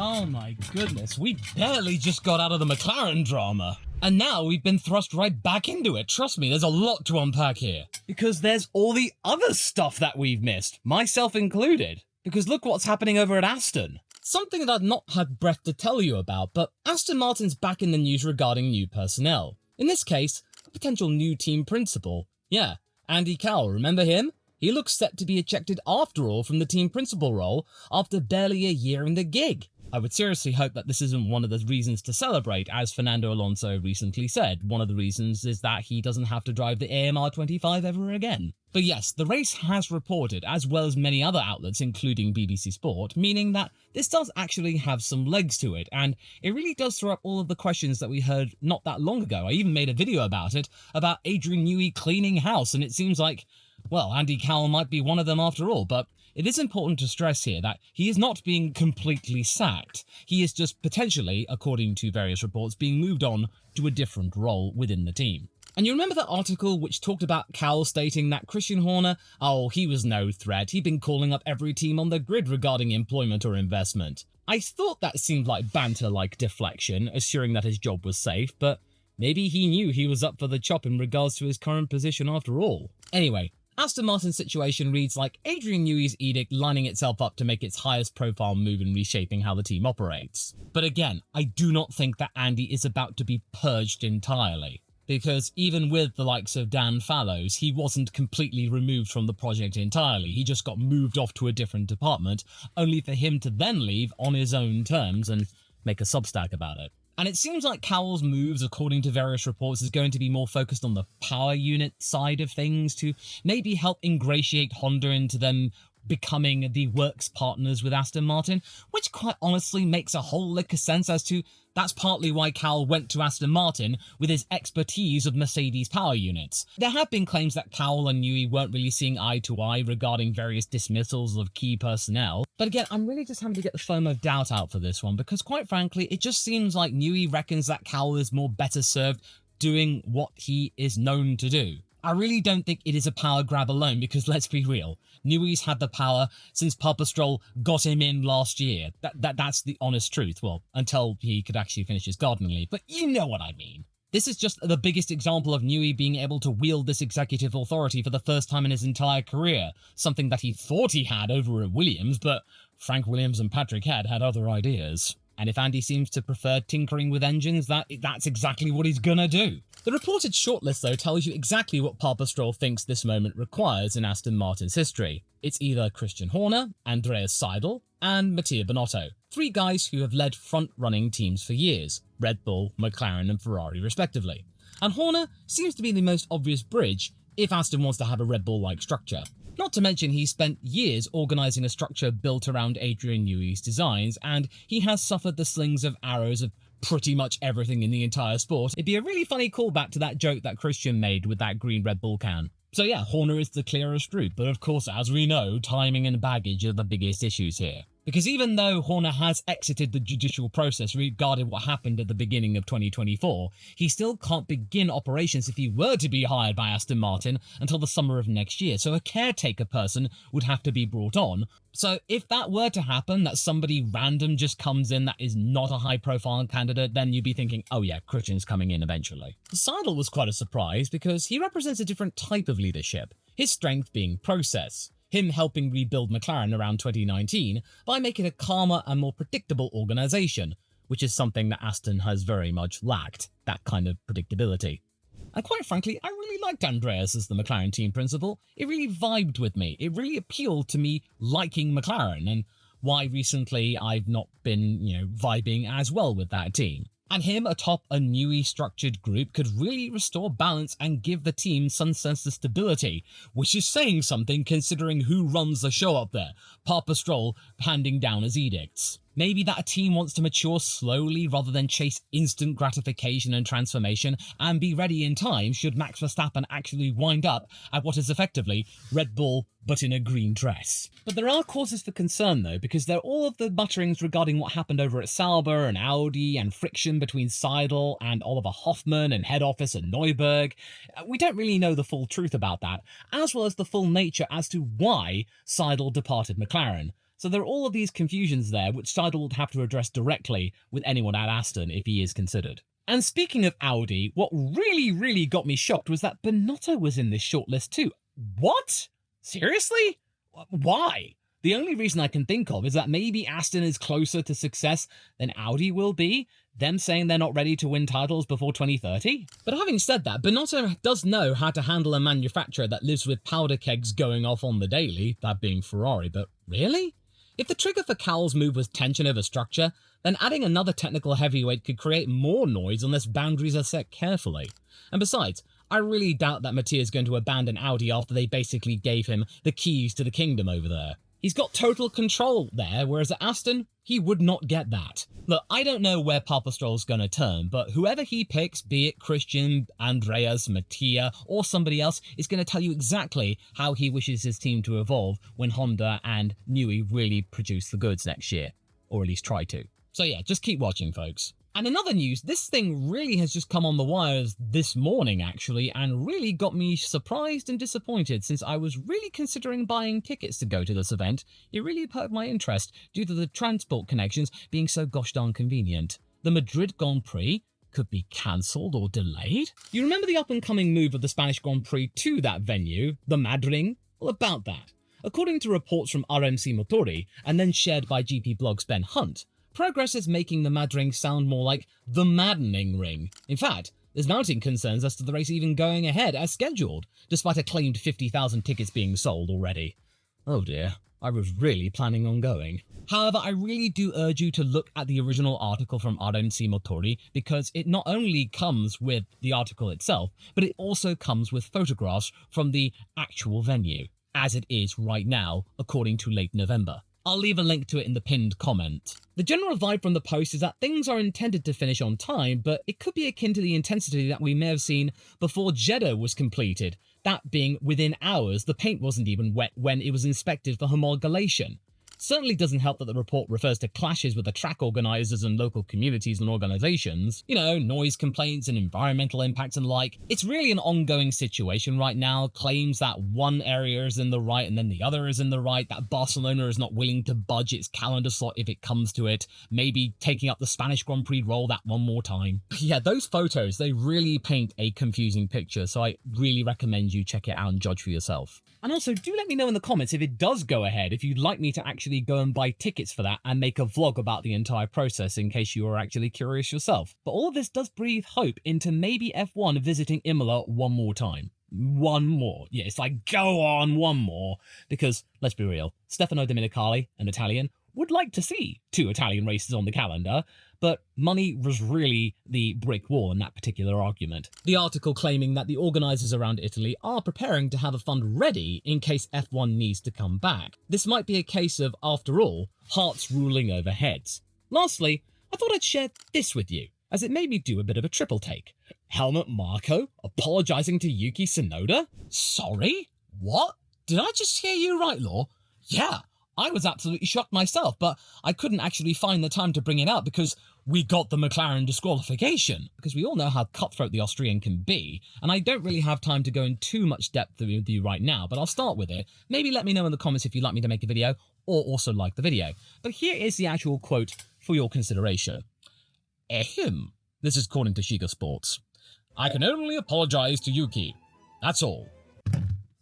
Oh my goodness, we barely just got out of the McLaren drama. And now we've been thrust right back into it. Trust me, there's a lot to unpack here. Because there's all the other stuff that we've missed, myself included. Because look what's happening over at Aston. Something that I've not had breath to tell you about, but Aston Martin's back in the news regarding new personnel. In this case, a potential new team principal. Yeah, Andy Cowell, remember him? He looks set to be ejected after all from the team principal role after barely a year in the gig. I would seriously hope that this isn't one of the reasons to celebrate, as Fernando Alonso recently said. One of the reasons is that he doesn't have to drive the AMR 25 ever again. But yes, the race has reported, as well as many other outlets, including BBC Sport, meaning that this does actually have some legs to it, and it really does throw up all of the questions that we heard not that long ago. I even made a video about it, about Adrian Newey cleaning house, and it seems like, well, Andy Cowell might be one of them after all, but it is important to stress here that he is not being completely sacked. He is just potentially, according to various reports, being moved on to a different role within the team. And you remember that article which talked about Cowell stating that Christian Horner, oh, he was no threat, he'd been calling up every team on the grid regarding employment or investment. I thought that seemed like banter-like deflection, assuring that his job was safe, but maybe he knew he was up for the chop in regards to his current position after all. Anyway, Aston Martin's situation reads like Adrian Newey's edict lining itself up to make its highest profile move in reshaping how the team operates. But again, I do not think that Andy is about to be purged entirely, because even with the likes of Dan Fallows, he wasn't completely removed from the project entirely. He just got moved off to a different department, only for him to then leave on his own terms and make a Substack about it. And it seems like Cowell's moves, according to various reports, is going to be more focused on the power unit side of things to maybe help ingratiate Honda into them becoming the works partners with Aston Martin, which quite honestly makes a whole lick of sense as to that's partly why Cowell went to Aston Martin with his expertise of Mercedes power units. There have been claims that Cowell and Newey weren't really seeing eye to eye regarding various dismissals of key personnel, but again, I'm really just having to get the foam of doubt out for this one, because quite frankly, it just seems like Newey reckons that Cowell is more better served doing what he is known to do. I really don't think it is a power grab alone, because let's be real, Newey's had the power since Papa Stroll got him in last year. That's the honest truth. Well, until he could actually finish his gardening leave, but you know what I mean. This is just the biggest example of Newey being able to wield this executive authority for the first time in his entire career, something that he thought he had over at Williams, but Frank Williams and Patrick Head had other ideas. And if Andy seems to prefer tinkering with engines, that's exactly what he's gonna do. The reported shortlist, though, tells you exactly what Papa Stroll thinks this moment requires in Aston Martin's history. It's either Christian Horner, Andreas Seidel, and Mattia Binotto. Three guys who have led front-running teams for years, Red Bull, McLaren, and Ferrari respectively. And Horner seems to be the most obvious bridge if Aston wants to have a Red Bull-like structure. Not to mention he's spent years organising a structure built around Adrian Newey's designs, and he has suffered the slings of arrows of pretty much everything in the entire sport. It'd be a really funny callback to that joke that Christian made with that green Red Bull can. So yeah, Horner is the clearest route, but of course, as we know, timing and baggage are the biggest issues here. Because even though Horner has exited the judicial process regarding what happened at the beginning of 2024, he still can't begin operations if he were to be hired by Aston Martin until the summer of next year, so a caretaker person would have to be brought on. So if that were to happen, that somebody random just comes in that is not a high-profile candidate, then you'd be thinking, oh yeah, Christian's coming in eventually. Seidel was quite a surprise because he represents a different type of leadership, his strength being process. Him helping rebuild McLaren around 2019 by making a calmer and more predictable organisation, which is something that Aston has very much lacked, that kind of predictability. And quite frankly, I really liked Andreas as the McLaren team principal. It really vibed with me. It really appealed to me liking McLaren, and why recently I've not been, vibing as well with that team. And him atop a newly structured group could really restore balance and give the team some sense of stability, which is saying something considering who runs the show up there, Papa Stroll handing down his edicts. Maybe that a team wants to mature slowly rather than chase instant gratification and transformation, and be ready in time should Max Verstappen actually wind up at what is effectively Red Bull but in a green dress. But there are causes for concern though, because there are all of the mutterings regarding what happened over at Sauber and Audi and friction between Seidel and Oliver Hoffmann and head office at Neuberg. We don't really know the full truth about that, as well as the full nature as to why Seidel departed McLaren. So there are all of these confusions there, which Seidel would have to address directly with anyone at Aston if he is considered. And speaking of Audi, what really got me shocked was that Binotto was in this shortlist too. What? Seriously? Why? The only reason I can think of is that maybe Aston is closer to success than Audi will be, them saying they're not ready to win titles before 2030. But having said that, Binotto does know how to handle a manufacturer that lives with powder kegs going off on the daily, that being Ferrari, but really? If the trigger for Cowell's move was tension over structure, then adding another technical heavyweight could create more noise unless boundaries are set carefully. And besides, I really doubt that Mattia is going to abandon Audi after they basically gave him the keys to the kingdom over there. He's got total control there, whereas at Aston, he would not get that. Look, I don't know where Papastrol's going to turn, but whoever he picks, be it Christian, Andreas, Mattia, or somebody else, is going to tell you exactly how he wishes his team to evolve when Honda and Newey really produce the goods next year. Or at least try to. So yeah, just keep watching, folks. And in other news, this thing really has just come on the wires this morning, actually, and really got me surprised and disappointed since I was really considering buying tickets to go to this event. It really perked my interest due to the transport connections being so gosh darn convenient. The Madrid Grand Prix could be cancelled or delayed? You remember the up-and-coming move of the Spanish Grand Prix to that venue, the Madring? Well, about that. According to reports from RMC Motori, and then shared by GP Blog's Ben Hunt, progress is making the Madring sound more like the maddening ring. In fact, there's mounting concerns as to the race even going ahead as scheduled, despite a claimed 50,000 tickets being sold already. Oh dear, I was really planning on going. However, I really do urge you to look at the original article from RMC Motori because it not only comes with the article itself, but it also comes with photographs from the actual venue, as it is right now, according to late November. I'll leave a link to it in the pinned comment. The general vibe from the post is that things are intended to finish on time, but it could be akin to the intensity that we may have seen before Jeddah was completed, that being within hours the paint wasn't even wet when it was inspected for homologation. Certainly doesn't help that the report refers to clashes with the track organisers and local communities and organisations. You know, noise complaints and environmental impacts and like. It's really an ongoing situation right now. Claims that one area is in the right and then the other is in the right. That Barcelona is not willing to budge its calendar slot if it comes to it. Maybe taking up the Spanish Grand Prix role that one more time. Yeah, those photos, they really paint a confusing picture. So I really recommend you check it out and judge for yourself. And also, do let me know in the comments if it does go ahead, if you'd like me to actually go and buy tickets for that and make a vlog about the entire process in case you are actually curious yourself. But all of this does breathe hope into maybe F1 visiting Imola one more time. One more. Yeah, it's like, go on, one more. Because, let's be real, Stefano Domenicali, an Italian, would like to see 2 Italian races on the calendar, but money was really the brick wall in that particular argument. The article claiming that the organisers around Italy are preparing to have a fund ready in case F1 needs to come back. This might be a case of, after all, hearts ruling over heads. Lastly, I thought I'd share this with you, as it made me do a bit of a triple take. Helmut Marko apologising to Yuki Tsunoda? Sorry? What? Did I just hear you right, Law? Yeah. I was absolutely shocked myself, but I couldn't actually find the time to bring it out because we got the McLaren disqualification. Because we all know how cutthroat the Austrian can be, and I don't really have time to go in too much depth with you right now, but I'll start with it. Maybe let me know in the comments if you'd like me to make a video, or also like the video. But here is the actual quote for your consideration. Ahem. This is according to Shiga Sports. I can only apologise to Yuki. That's all.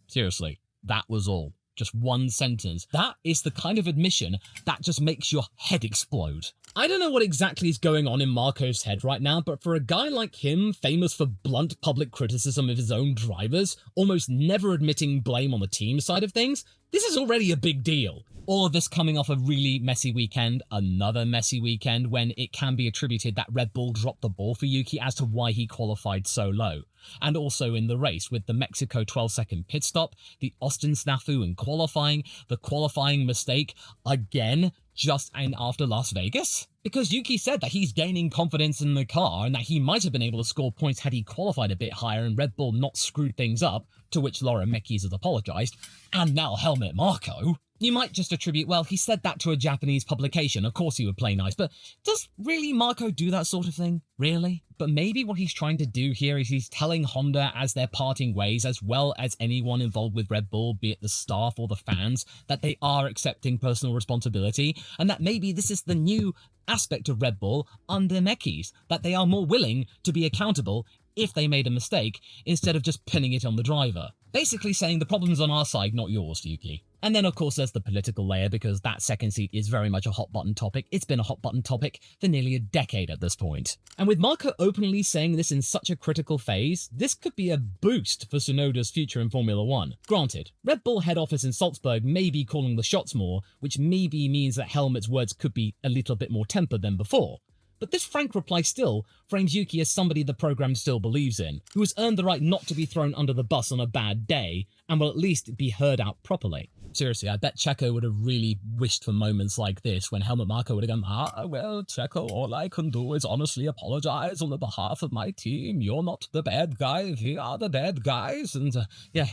Seriously, that was all. Just one sentence. That is the kind of admission that just makes your head explode. I don't know what exactly is going on in Marko's head right now, but for a guy like him, famous for blunt public criticism of his own drivers, almost never admitting blame on the team side of things, this is already a big deal. All of this coming off a really messy weekend, another messy weekend when it can be attributed that Red Bull dropped the ball for Yuki as to why he qualified so low. And also in the race with the Mexico 12-second pit stop, the Austin snafu in qualifying, the qualifying mistake again just after Las Vegas. Because Yuki said that he's gaining confidence in the car and that he might have been able to score points had he qualified a bit higher and Red Bull not screwed things up, to which Laura Mekies has apologised, and now Helmut Marko. You might just attribute, well, he said that to a Japanese publication, of course he would play nice, but does really Marko do that sort of thing? Really? But maybe what he's trying to do here is he's telling Honda as they're parting ways, as well as anyone involved with Red Bull, be it the staff or the fans, that they are accepting personal responsibility, and that maybe this is the new aspect of Red Bull under Mekis, that they are more willing to be accountable if they made a mistake, instead of just pinning it on the driver. Basically saying the problem's on our side, not yours, Yuki. And then, of course, there's the political layer, because that second seat is very much a hot-button topic. It's been a hot-button topic for nearly a decade at this point. And with Marko openly saying this in such a critical phase, this could be a boost for Tsunoda's future in Formula 1. Granted, Red Bull head office in Salzburg may be calling the shots more, which maybe means that Helmut's words could be a little bit more tempered than before. But this frank reply still frames Yuki as somebody the program still believes in, who has earned the right not to be thrown under the bus on a bad day, and will at least be heard out properly. Seriously, I bet Checo would have really wished for moments like this, when Helmut Marko would have gone, well, Checo, all I can do is honestly apologise on the behalf of my team. You're not the bad guy, we are the bad guys. And yeah,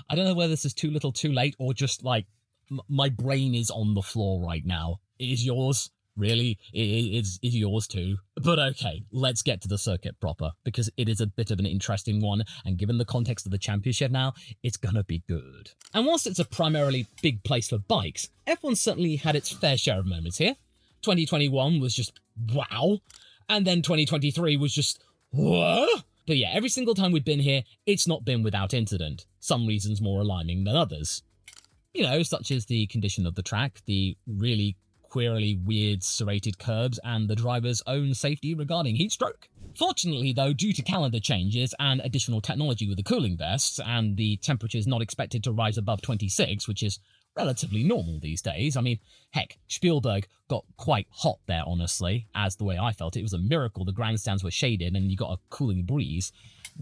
I don't know whether this is too little too late, or just like, my brain is on the floor right now. It is yours. Really, it's yours too. But okay, let's get to the circuit proper, because it is a bit of an interesting one, and given the context of the championship now, it's gonna be good. And whilst it's a primarily big place for bikes, F1 certainly had its fair share of moments here. 2021 was just wow, and then 2023 was just what? But yeah, every single time we've been here, it's not been without incident, some reasons more alarming than others. You know, such as the condition of the track, the really queerly weird serrated curbs, and the driver's own safety regarding heatstroke. Fortunately though, due to calendar changes and additional technology with the cooling vests, and the temperatures not expected to rise above 26, which is relatively normal these days. I mean, heck, Spielberg got quite hot there, honestly, as the way I felt. It was a miracle the grandstands were shaded and you got a cooling breeze.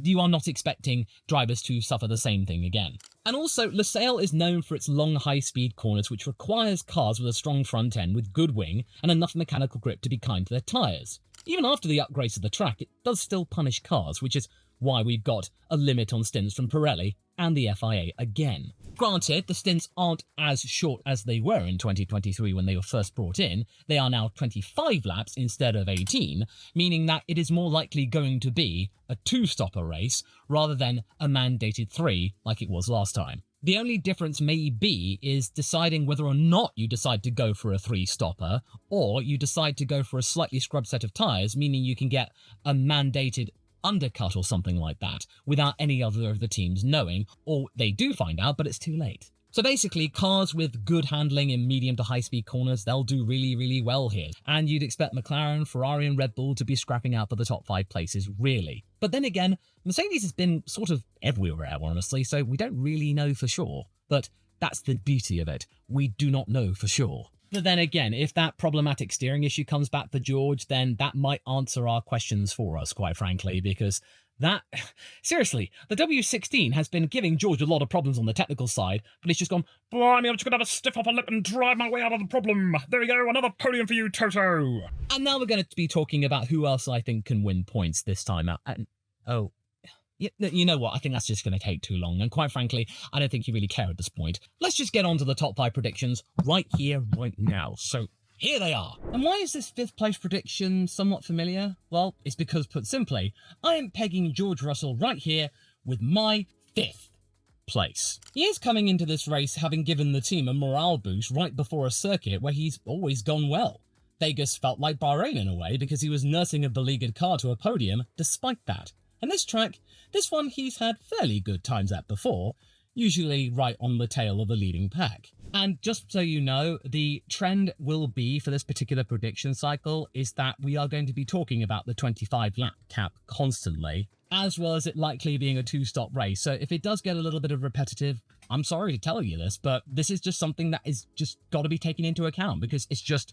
You are not expecting drivers to suffer the same thing again. And also, Losail is known for its long high-speed corners, which requires cars with a strong front end with good wing and enough mechanical grip to be kind to their tyres. Even after the upgrades to the track, it does still punish cars, which is why we've got a limit on stints from Pirelli and the FIA again. Granted, the stints aren't as short as they were in 2023 when they were first brought in. They are now 25 laps instead of 18, meaning that it is more likely going to be a two-stopper race rather than a mandated 3 like it was last time. The only difference may be is deciding whether or not you decide to go for a 3-stopper, or you decide to go for a slightly scrubbed set of tyres, meaning you can get a mandated undercut or something like that without any other of the teams knowing, or they do find out but it's too late. So basically, cars with good handling in medium to high speed corners, they'll do really, really well here. And you'd expect McLaren, Ferrari and Red Bull to be scrapping out for the top 5 places, really. But then again, Mercedes has been sort of everywhere, honestly, so we don't really know for sure. But that's the beauty of it. We do not know for sure. But then again, if that problematic steering issue comes back for George, then that might answer our questions for us, quite frankly, because that, seriously, the W16 has been giving George a lot of problems on the technical side, but he's just gone, blimey, I'm just going to have a stiff upper lip and drive my way out of the problem. There we go, another podium for you, Toto. And now we're going to be talking about who else I think can win points this time out. And, oh, you know what, I think that's just going to take too long, and quite frankly, I don't think you really care at this point. Let's just get on to the top 5 predictions right here, right now. So, here they are. And why is this 5th place prediction somewhat familiar? Well, it's because, put simply, I am pegging George Russell right here with my 5th place. He is coming into this race having given the team a morale boost right before a circuit where he's always gone well. Vegas felt like Bahrain in a way, because he was nursing a beleaguered car to a podium despite that. And this track, this one he's had fairly good times at before, usually right on the tail of the leading pack. And just so you know, the trend will be for this particular prediction cycle is that we are going to be talking about the 25 lap cap constantly, as well as it likely being a 2-stop race. So if it does get a little bit of repetitive, I'm sorry to tell you this, but this is just something that is just got to be taken into account, because it's just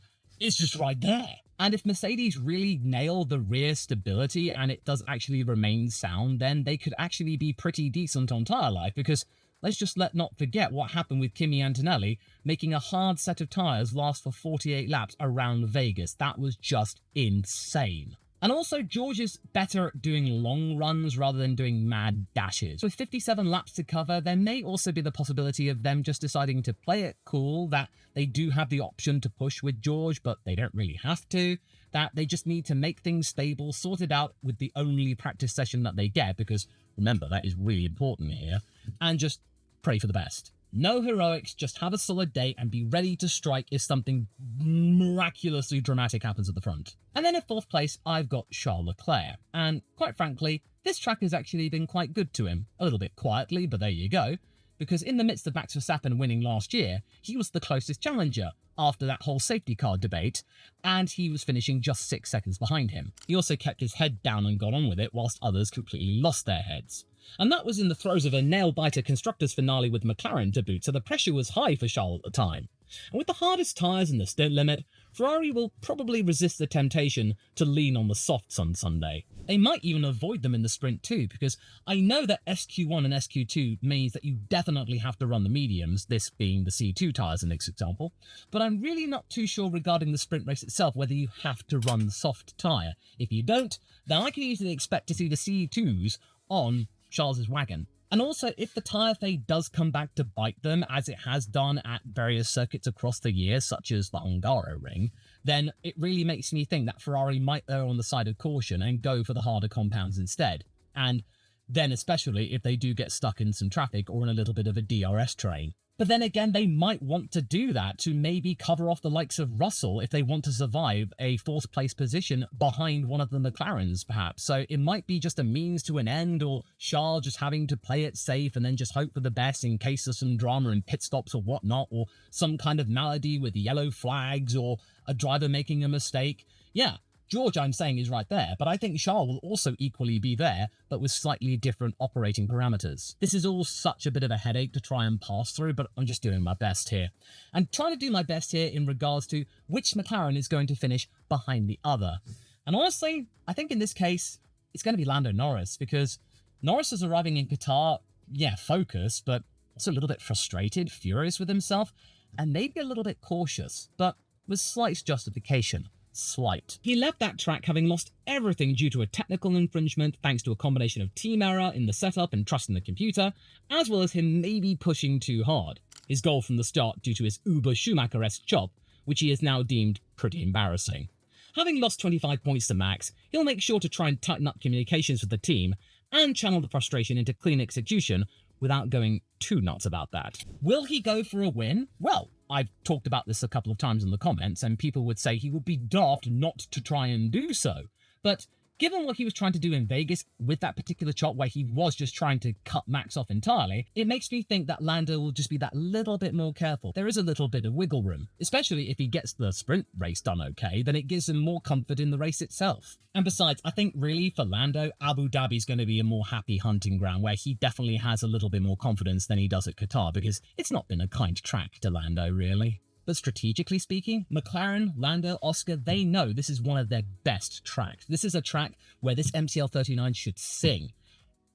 right there. And if Mercedes really nail the rear stability and it does actually remain sound, then they could actually be pretty decent on tyre life, because let's just not forget what happened with Kimi Antonelli making a hard set of tyres last for 48 laps around Vegas. That was just insane. And also, George is better at doing long runs rather than doing mad dashes. With 57 laps to cover, there may also be the possibility of them just deciding to play it cool, that they do have the option to push with George, but they don't really have to, that they just need to make things stable, sort it out with the only practice session that they get, because remember, that is really important here, and just pray for the best. No heroics, just have a solid day and be ready to strike if something miraculously dramatic happens at the front. And then in 4th place, I've got Charles Leclerc. And quite frankly, this track has actually been quite good to him. A little bit quietly, but there you go. Because in the midst of Max Verstappen winning last year, he was the closest challenger after that whole safety car debate, and he was finishing just 6 seconds behind him. He also kept his head down and got on with it, whilst others completely lost their heads. And that was in the throes of a nail-biter constructors finale with McLaren to boot, so the pressure was high for Charles at the time. And with the hardest tyres and the stint limit, Ferrari will probably resist the temptation to lean on the softs on Sunday. They might even avoid them in the sprint too, because I know that SQ1 and SQ2 means that you definitely have to run the mediums, this being the C2 tyres in this example, but I'm really not too sure regarding the sprint race itself whether you have to run the soft tyre. If you don't, then I can easily expect to see the C2s on Charles's wagon. And also, if the tyre fade does come back to bite them, as it has done at various circuits across the year, such as the Hungaroring, then it really makes me think that Ferrari might err on the side of caution and go for the harder compounds instead. And then especially if they do get stuck in some traffic or in a little bit of a DRS train. But then again, they might want to do that to maybe cover off the likes of Russell if they want to survive a 4th place position behind one of the McLarens, perhaps. So it might be just a means to an end, or Charles just having to play it safe and then just hope for the best in case of some drama in pit stops or whatnot, or some kind of malady with yellow flags or a driver making a mistake. Yeah, George, I'm saying, is right there, but I think Charles will also equally be there, but with slightly different operating parameters. This is all such a bit of a headache to try and pass through, but I'm just doing my best here. And trying to do my best here in regards to which McLaren is going to finish behind the other. And honestly, I think in this case, it's going to be Lando Norris, because Norris is arriving in Qatar, yeah, focused, but also a little bit frustrated, furious with himself, and maybe a little bit cautious, but with slight justification. Slight. He left that track having lost everything due to a technical infringement thanks to a combination of team error in the setup and trust in the computer, as well as him maybe pushing too hard. His goal from the start due to his uber Schumacher-esque job, which he has now deemed pretty embarrassing. Having lost 25 points to Max, he'll make sure to try and tighten up communications with the team and channel the frustration into clean execution without going too nuts about that. Will he go for a win? Well, I've talked about this a couple of times in the comments, and people would say he would be daft not to try and do so. But given what he was trying to do in Vegas with that particular chop where he was just trying to cut Max off entirely, it makes me think that Lando will just be that little bit more careful. There is a little bit of wiggle room, especially if he gets the sprint race done okay, then it gives him more comfort in the race itself. And besides, I think really for Lando, Abu Dhabi is going to be a more happy hunting ground where he definitely has a little bit more confidence than he does at Qatar, because it's not been a kind track to Lando, really. But strategically speaking, McLaren, Lando, Oscar, they know this is one of their best tracks. This is a track where this MCL39 should sing,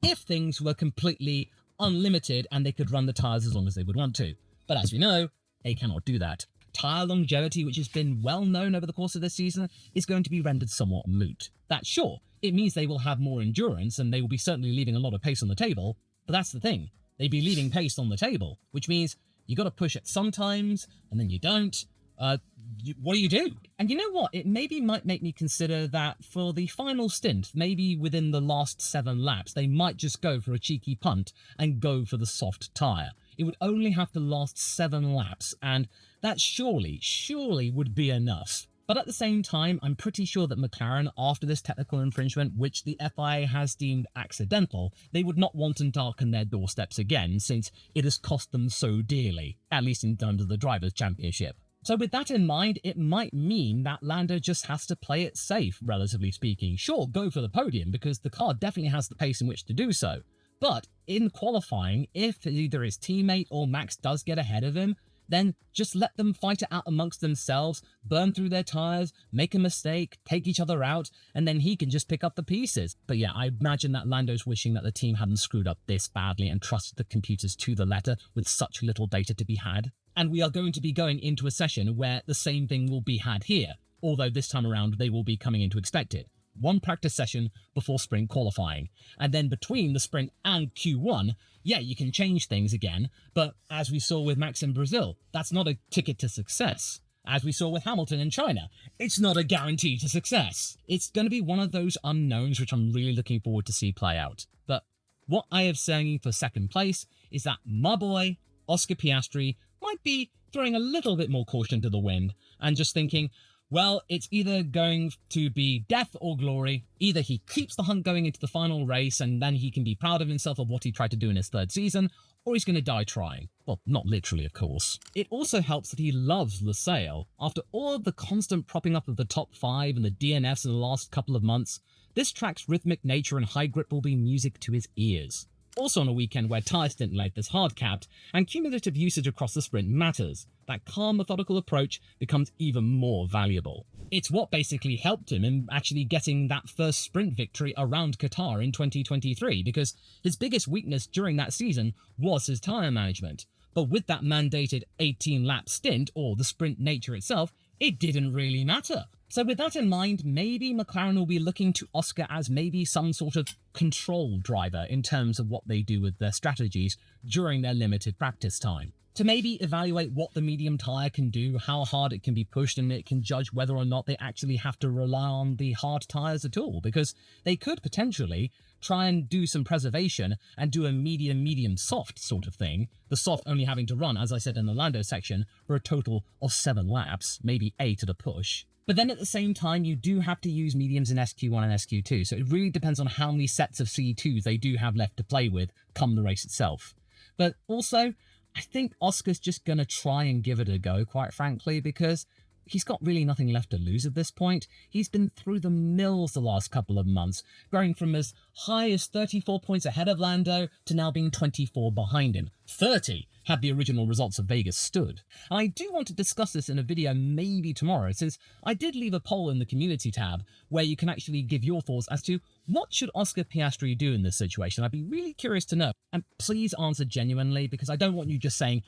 if things were completely unlimited and they could run the tyres as long as they would want to. But as we know, they cannot do that. Tyre longevity, which has been well known over the course of this season, is going to be rendered somewhat moot. That's sure, it means they will have more endurance and they will be certainly leaving a lot of pace on the table, but that's the thing. They'd be leaving pace on the table, which means you got to push it sometimes, and then you don't. What do you do? And you know what? It maybe might make me consider that for the final stint, maybe within the last 7 laps, they might just go for a cheeky punt and go for the soft tyre. It would only have to last 7 laps, and that surely would be enough. But at the same time, I'm pretty sure that McLaren, after this technical infringement, which the FIA has deemed accidental, they would not want to darken their doorsteps again, since it has cost them so dearly, at least in terms of the Drivers' Championship. So with that in mind, it might mean that Lando just has to play it safe, relatively speaking. Sure, go for the podium, because the car definitely has the pace in which to do so. But in qualifying, if either his teammate or Max does get ahead of him, then just let them fight it out amongst themselves, burn through their tyres, make a mistake, take each other out, and then he can just pick up the pieces. But yeah, I imagine that Lando's wishing that the team hadn't screwed up this badly and trusted the computers to the letter with such little data to be had. And we are going to be going into a session where the same thing will be had here, although this time around they will be coming into expected. one practice session before sprint qualifying. And then between the sprint and Q1, yeah, you can change things again, but as we saw with Max in Brazil, that's not a ticket to success. As we saw with Hamilton in China, it's not a guarantee to success. It's going to be one of those unknowns which I'm really looking forward to see play out. But what I have saying for second place is that my boy, Oscar Piastri, might be throwing a little bit more caution to the wind and just thinking, well, it's either going to be death or glory. Either he keeps the hunt going into the final race and then he can be proud of himself of what he tried to do in his third season, or he's going to die trying. Well, not literally, of course. It also helps that he loves LaSalle. After all of the constant propping up of the top 5 and the DNFs in the last couple of months, this track's rhythmic nature and high grip will be music to his ears. Also on a weekend where tyre stint length is hard-capped and cumulative usage across the sprint matters, that calm, methodical approach becomes even more valuable. It's what basically helped him in actually getting that first sprint victory around Qatar in 2023, because his biggest weakness during that season was his tyre management. But with that mandated 18-lap stint, or the sprint nature itself, it didn't really matter. So with that in mind, maybe McLaren will be looking to Oscar as maybe some sort of control driver in terms of what they do with their strategies during their limited practice time. To maybe evaluate what the medium tyre can do, how hard it can be pushed, and it can judge whether or not they actually have to rely on the hard tyres at all, because they could potentially try and do some preservation and do a medium soft sort of thing, the soft only having to run, as I said in the Lando section, for a total of 7 laps, maybe 8 at a push. But then at the same time, you do have to use mediums in SQ1 and SQ2, so it really depends on how many sets of C2s they do have left to play with come the race itself. But also, I think Oscar's just going to try and give it a go, quite frankly, because he's got really nothing left to lose at this point. He's been through the mills the last couple of months, going from as high as 34 points ahead of Lando to now being 24 behind him. 30 had the original results of Vegas stood. I do want to discuss this in a video maybe tomorrow, since I did leave a poll in the community tab where you can actually give your thoughts as to what should Oscar Piastri do in this situation. I'd be really curious to know. And please answer genuinely, because I don't want you just saying,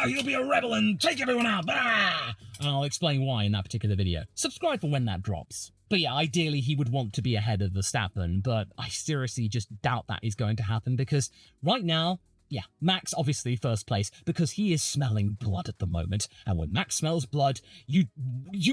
you'll be a rebel and take everyone out, and I'll explain why in that particular video. Subscribe for when that drops. But yeah, ideally he would want to be ahead of Verstappen, but I seriously just doubt that is going to happen, because right now, yeah, Max obviously first place, because he is smelling blood at the moment, and when Max smells blood, you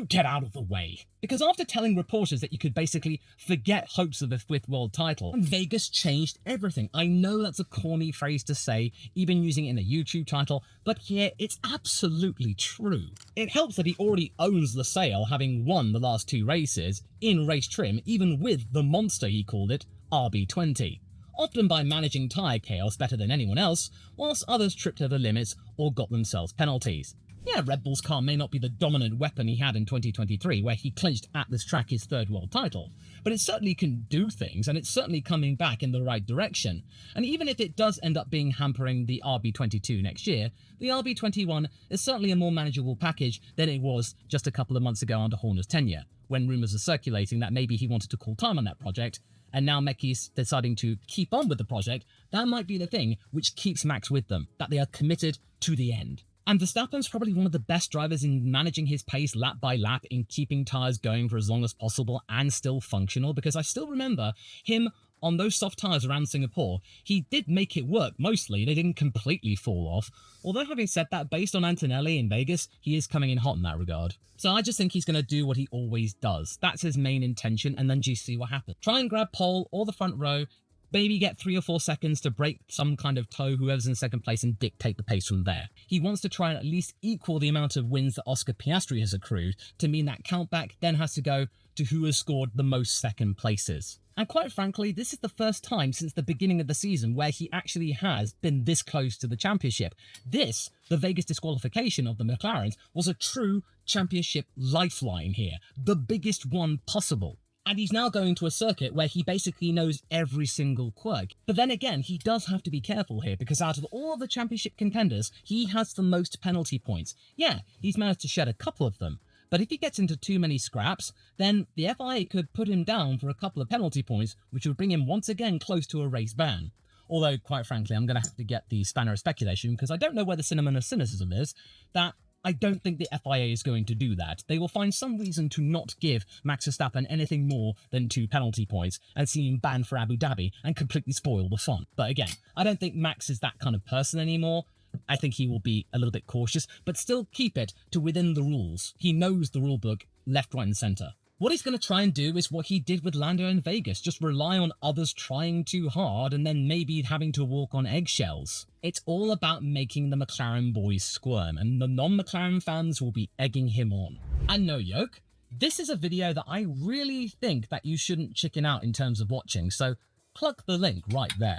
get out of the way. Because after telling reporters that you could basically forget hopes of a 5th world title, Vegas changed everything. I know that's a corny phrase to say, even using it in a YouTube title, but here it's absolutely true. It helps that he already owns LaSalle, having won the last 2 races in race trim, even with the monster, he called it, RB20. Often by managing tyre chaos better than anyone else, whilst others tripped over limits or got themselves penalties. Yeah, Red Bull's car may not be the dominant weapon he had in 2023, where he clinched at this track his 3rd world title, but it certainly can do things, and it's certainly coming back in the right direction. And even if it does end up being hampering the RB22 next year, the RB21 is certainly a more manageable package than it was just a couple of months ago under Horner's tenure, when rumours are circulating that maybe he wanted to call time on that project, and now Mecky's deciding to keep on with the project. That might be the thing which keeps Max with them, that they are committed to the end. And Verstappen's probably one of the best drivers in managing his pace lap by lap, in keeping tyres going for as long as possible and still functional, because I still remember him on those soft tyres around Singapore. He did make it work mostly, they didn't completely fall off. Although having said that, based on Antonelli in Vegas, he is coming in hot in that regard. So I just think he's going to do what he always does. That's his main intention, and then just see what happens. Try and grab pole or the front row, maybe get 3 or 4 seconds to break some kind of toe whoever's in second place and dictate the pace from there. He wants to try and at least equal the amount of wins that Oscar Piastri has accrued, to mean that countback then has to go to who has scored the most second places. And quite frankly, this is the first time since the beginning of the season where he actually has been this close to the championship. This, the Vegas disqualification of the McLarens, was a true championship lifeline here, the biggest one possible. And he's now going to a circuit where he basically knows every single quirk. But then again, he does have to be careful here, because out of all of the championship contenders, he has the most penalty points. Yeah, he's managed to shed a couple of them. But if he gets into too many scraps, then the FIA could put him down for a couple of penalty points, which would bring him once again close to a race ban. Although, quite frankly, I'm going to have to get the spanner of speculation, because I don't know where the cinnamon of cynicism is, that I don't think the FIA is going to do that. They will find some reason to not give Max Verstappen anything more than 2 penalty points and see him banned for Abu Dhabi and completely spoil the fun. But again, I don't think Max is that kind of person anymore. I think he will be a little bit cautious, but still keep it to within the rules. He knows the rule book left, right and centre. What he's going to try and do is what he did with Lando in Vegas, just rely on others trying too hard and then maybe having to walk on eggshells. It's all about making the McLaren boys squirm, and the non-McLaren fans will be egging him on. And no yoke, this is a video that I really think that you shouldn't chicken out in terms of watching, so click the link right there.